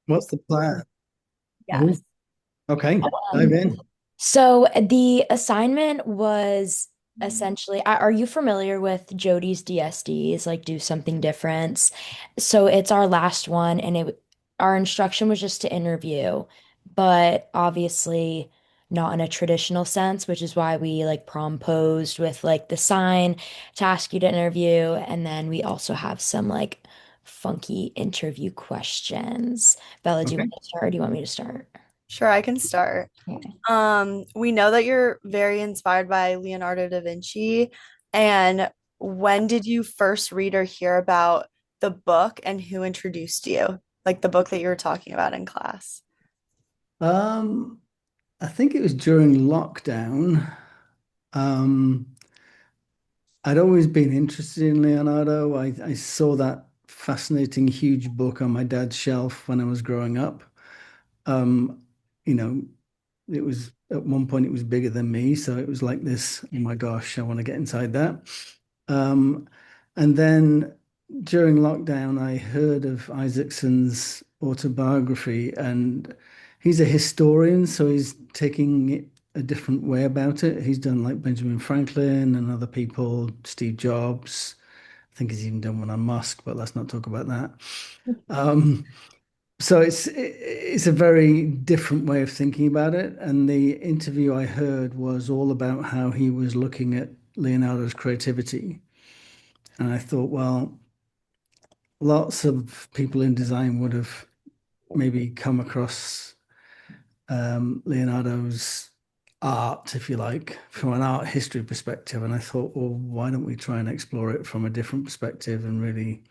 What's the plan? Oh, Yes. okay. Dive Um, in. so the assignment was essentially, are you familiar with Jody's DSDs, like do something different? So it's our last one, and our instruction was just to interview, but obviously not in a traditional sense, which is why we like promposed with like the sign to ask you to interview, and then we also have some like funky interview questions. Bella, do you Okay. want to start or do you want me to start? Sure, I can start. Okay. We know that you're very inspired by Leonardo da Vinci. And when did you first read or hear about the book and who introduced you? Like the book that you were talking about in class. Um, I think it was during lockdown. Um, I'd always been interested in Leonardo. I saw that fascinating huge book on my dad's shelf when I was growing up. Um, you know, it was at one point it was bigger than me, so it was like this, oh my gosh, I want to get inside that. Um, and then during lockdown, I heard of Isaacson's autobiography, and he's a historian, so he's taking it a different way about it. He's done like Benjamin Franklin and other people, Steve Jobs. I think he's even done one on Musk, but let's not talk about that. Um, so it's a very different way of thinking about it. And the interview I heard was all about how he was looking at Leonardo's creativity. And I thought, well, lots of people in design would have maybe come across Leonardo's art, if you like, from an art history perspective. And I thought, well, why don't we try and explore it from a different perspective and really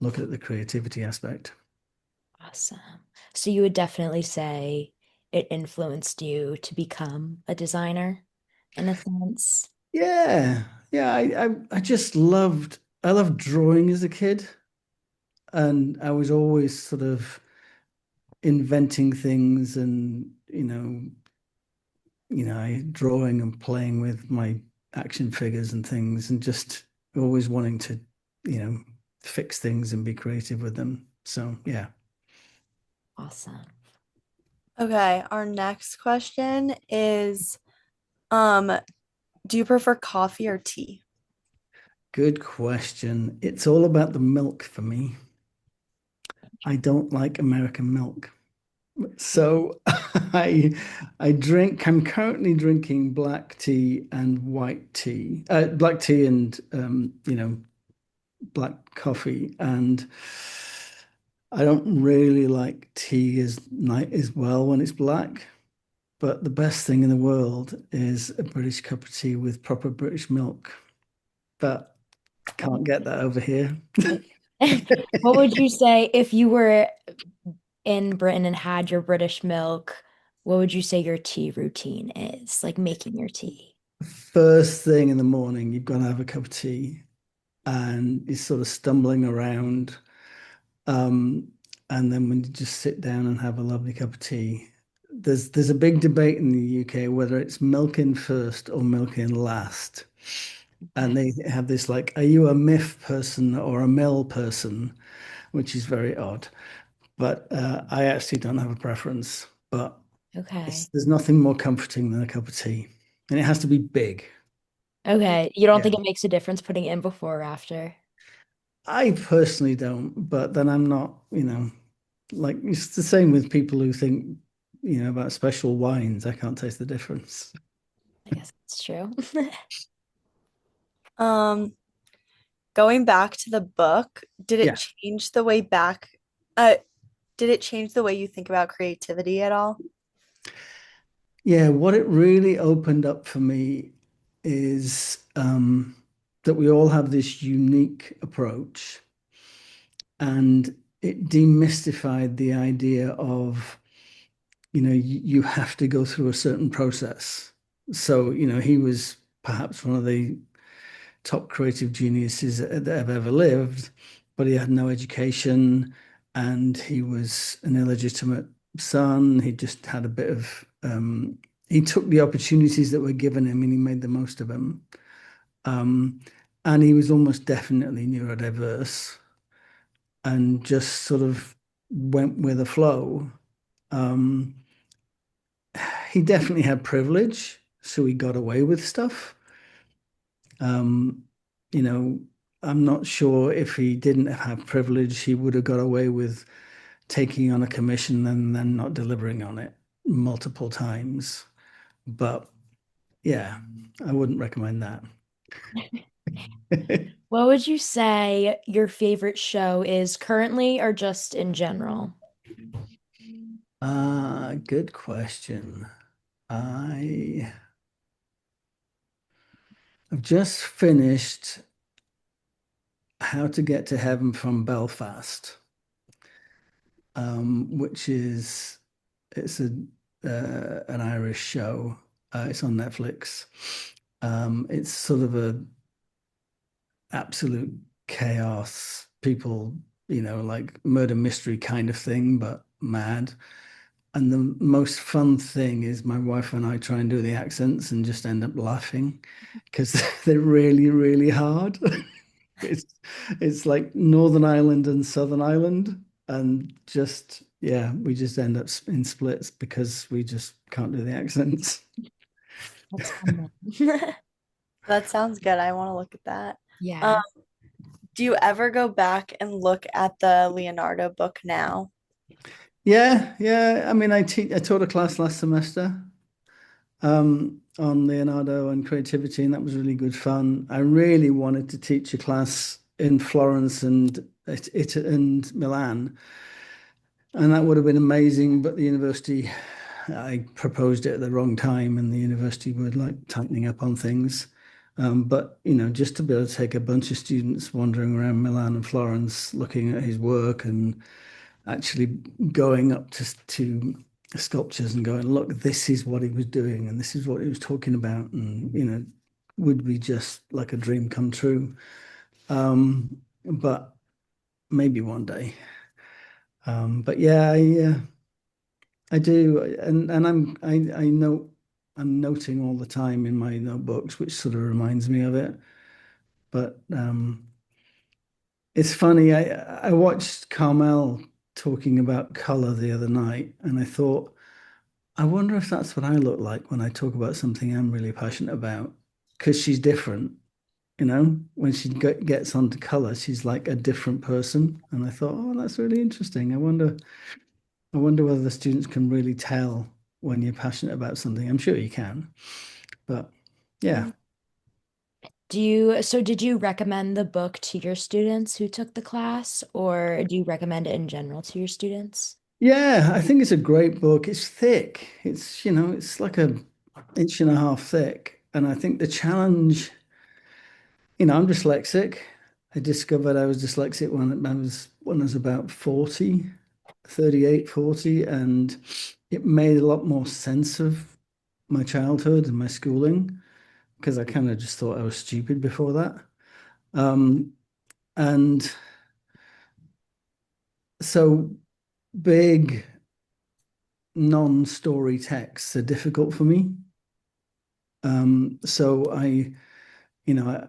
look at the creativity aspect? Awesome. So you would definitely say it influenced you to become a designer in a sense. Yeah, yeah. I just I loved drawing as a kid, and I was always sort of inventing things and drawing and playing with my action figures and things, and just always wanting to, you know, fix things and be creative with them. So yeah, Awesome. Okay, our next question is, um, do you prefer coffee or tea? good question. It's all about the milk for me. I don't like American milk. So I'm currently drinking black tea and white tea. Black tea and black coffee. And I don't really like tea as night as well when it's black. But the best thing in the world is a British cup of tea with proper British milk. But can't get that over here. What would you say if you were in Britain and had your British milk? What would you say your tea routine is? Like making your tea. First thing in the morning, you've got to have a cup of tea and you're sort of stumbling around. Um, and then when you just sit down and have a lovely cup of tea, there's a big debate in the UK whether it's milk in first or milk in last. And they have this like, are you a MIF person or a mill person? Which is very odd. But I actually don't have a preference. But Okay. there's nothing more comforting than a cup of tea. And it has to be big. Okay. You don't Yeah. think it makes a difference putting it in before or after? I personally don't, but then I'm not, like it's the same with people who think, about special wines. I can't taste the difference. I guess that's true. Um, Going back to the book, Yeah. uh, did it change the way you think about creativity at all? Yeah, what it really opened up for me is that we all have this unique approach, and it demystified the idea of, you have to go through a certain process. So, he was perhaps one of the top creative geniuses that have ever lived, but he had no education and he was an illegitimate son. He just had a bit of, he took the opportunities that were given him and he made the most of them. Um, and he was almost definitely neurodiverse and just sort of went with the flow. Um, he definitely had privilege, so he got away with stuff. Um, you know, I'm not sure if he didn't have privilege, he would have got away with taking on a commission and then not delivering on it multiple times. But yeah, I wouldn't recommend that. What would you say your favorite show is currently or just in general? Good question. I have just finished How to Get to Heaven from Belfast, which is it's a an Irish show. It's on Netflix. It's sort of a absolute chaos, people, like murder mystery kind of thing, but mad. And the most fun thing is my wife and I try and do the accents and just end up laughing because they're really, really hard. It's it's like Northern Ireland and Southern Ireland, and just yeah, we just end up in splits because we just can't do the accents. That's fun then. That sounds good. I want to look at that. Um, Yeah. do you ever go back and look at the Leonardo book now? Yeah, yeah. I mean, I taught a class last semester on Leonardo and creativity, and that was really good fun. I really wanted to teach a class in Florence and and Milan, and that would have been amazing. But the university, I proposed it at the wrong time, and the university were like tightening up on things. But just to be able to take a bunch of students wandering around Milan and Florence, looking at his work and actually going up to sculptures and going, look, this is what he was doing and this is what he was talking about, and would be just like a dream come true. But maybe one day. But yeah, I do, and I know I'm noting all the time in my notebooks, which sort of reminds me of it. But it's funny. I watched Carmel talking about color the other night, and I thought, I wonder if that's what I look like when I talk about something I'm really passionate about. Because she's different, when she gets onto color, she's like a different person. And I thought, oh, that's really interesting. I wonder whether the students can really tell when you're passionate about something. I'm sure you can, but yeah. Mm. So did you recommend the book to your students who took the class, or do you recommend it in general to your students? Yeah, I think it's a great book. It's thick. It's like a inch and a half thick. And I think the challenge, I'm dyslexic. I discovered I was dyslexic when I was about 40, 38, 40, and it made a lot more sense of my childhood and my schooling because I kind of just thought I was stupid before that. Um, and so big non-story texts are difficult for me. So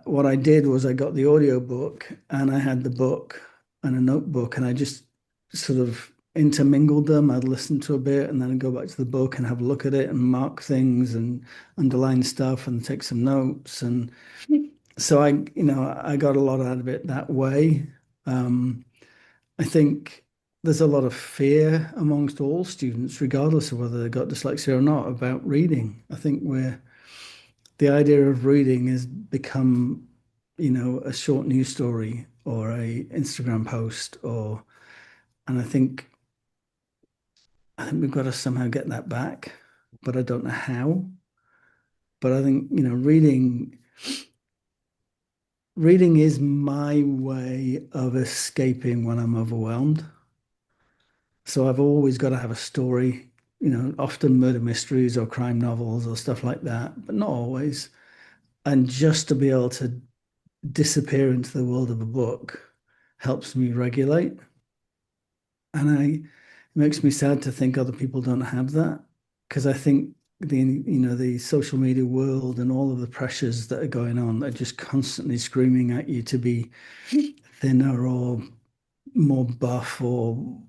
what I did was I got the audio book and I had the book and a notebook and I just sort of intermingled them. I'd listen to a bit and then I'd go back to the book and have a look at it and mark things and underline stuff and take some notes. And so I got a lot out of it that way. Um, I think there's a lot of fear amongst all students, regardless of whether they've got dyslexia or not, about reading. I think the idea of reading has become, a short news story or a Instagram post, and I think we've got to somehow get that back, but I don't know how. But I think, reading is my way of escaping when I'm overwhelmed. So I've always got to have a story, often murder mysteries or crime novels or stuff like that, but not always. And just to be able to disappear into the world of a book helps me regulate. And it makes me sad to think other people don't have that because I think the social media world and all of the pressures that are going on are just constantly screaming at you to be thinner or more buff or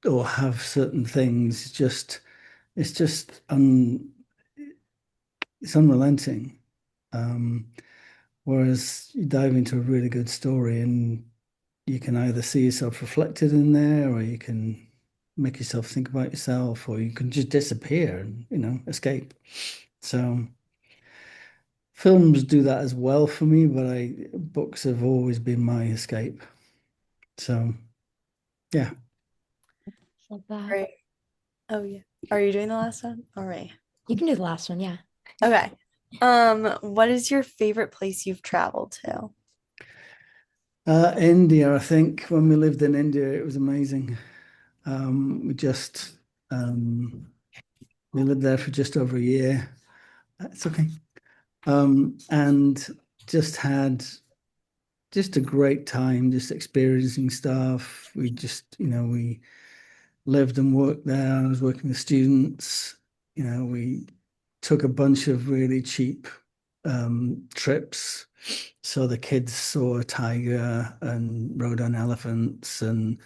or have certain things. It's just it's unrelenting. Um, Whereas you dive into a really good story and you can either see yourself reflected in there, or you can make yourself think about yourself, or you can just disappear and, escape. So films do that as well for me, but books have always been my escape. So yeah. Love that. Great. Oh yeah. Are you doing the last one? All right. You can do the last one, yeah. Okay. What is your favorite place you've traveled to? India, I think when we lived in India, it was amazing. We just um, we lived there for just over a year. It's okay. And just had just a great time, just experiencing stuff. We lived and worked there. I was working with students. We took a bunch of really cheap trips. So the kids saw a tiger and rode on elephants, and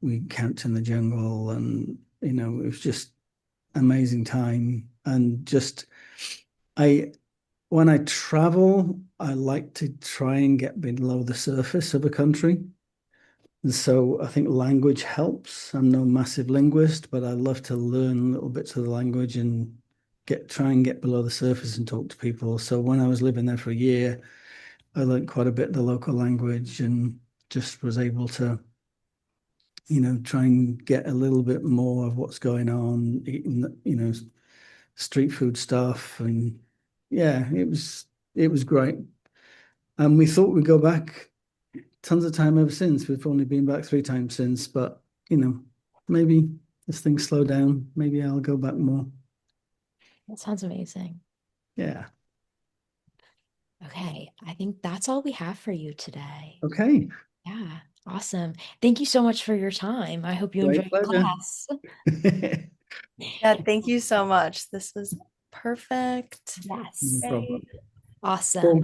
we camped in the jungle, and it was just amazing time. And just I when I travel, I like to try and get below the surface of a country. And so I think language helps. I'm no massive linguist, but I love to learn little bits of the language and try and get below the surface and talk to people. So when I was living there for a year, I learned quite a bit of the local language and just was able to, try and get a little bit more of what's going on, eating, street food stuff. And yeah, it was great. And we thought we'd go back tons of time ever since. We've only been back 3 times since, but maybe as things slow down, maybe I'll go back more. That sounds amazing. Yeah. Okay, I think that's all we have for you today. Okay. Yeah, awesome. Thank you so much for your time. I hope you enjoy Great your pleasure. class. Yeah, thank you so much. This was perfect. No Yes. Great. problem. Awesome. Cool.